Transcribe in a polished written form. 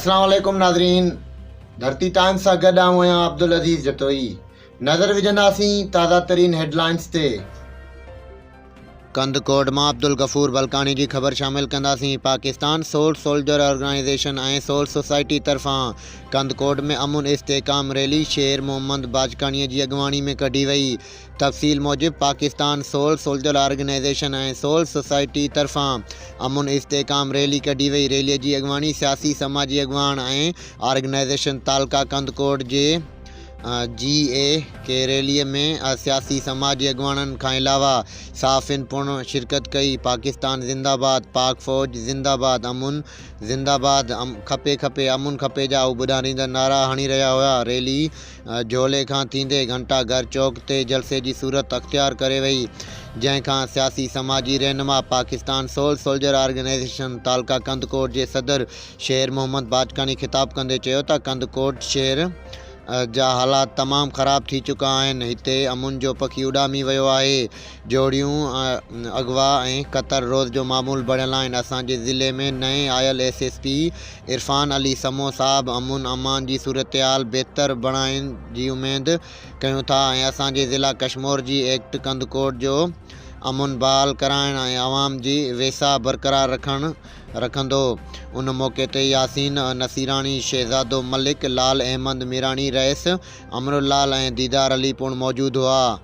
अस्सलाम वालेकुम नाज़रीन। धरती टाइम्स सां गॾु आहियां अब्दुल अज़ीज़ जतोई। नज़र विझंदासीं ताज़ा तरीन हेडलाइंस ते। कंदकोट मां अब्दुल गफ़ूर बलकानी की ख़बर शामिल कंदासीं। पाकिस्तान सोल सोल्जर ऑर्गेनाइज़ेशन ऐं सोल सोसाइटी तरफ़ां कंदकोट में अमुन इस्तेहकाम रैली शेर मोहम्मद बाजकानी की अगवानी में कढी वई। तफ़सील मूजिब पाकिस्तान सोल सोल्जर ऑर्गेनाइज़ेशन ऐं सोल सोसाइटी तरफ़ां अमुन इस्तेहकाम रैली कढी वई। रैलीअ जी अगवानी सियासी समाजी अगवान ऐं ऑर्गेनाइज़ेशन तालका कंदकोट जे GA के रैलीअ में सियासी समाजी अगवाननि खां अलावा साफ़िन पिणु शिरकत कई। पाकिस्तान ज़िंदाबाद, पाक फ़ौज ज़िंदाबाद, अमुन ज़िंदाबाद, खपे खपे अमुन खपे जा ॿुधाईंदड़ नारा हणी रहिया हुआ। रैली झोले खां थींदे घंटा घर चौक ते जलसे जी सूरत अख्तियार करे वई, जंहिंखां सियासी समाजी रहनुमा Pakistan sole soldier organisation तालका Kandhkot जे सदर शेर मोहम्मद बाजकानी ख़िताब कंदे चयो त कंदकोट शहर जा हालात तमामु ख़राब थी चुका आहिनि। हिते अमुन जो पखी उॾामी वियो आहे। जोड़ियूं अगवा ऐं क़तर रोज़ जो मामूल बढ़ियल आहिनि। असांजे ज़िले में नए आयल SSP इरफान अली समो साहब अमुन अमान जी सूरत हाल बहितर बणाइण जी उमेद कयूं था ऐं असांजे ज़िला कश्मीर जी एक्ट कंदकोट जो अमुन बहाल कराइण ऐं आवाम जी वेसा बरक़रार रखंदो। उन मौक़े ते यासीन नसीरानी, शहज़ादो मलिक, लाल अहमद मीरानी, रईस अमरुल्लाल ऐं दीदार अली पिणु मौजूदु हुआ।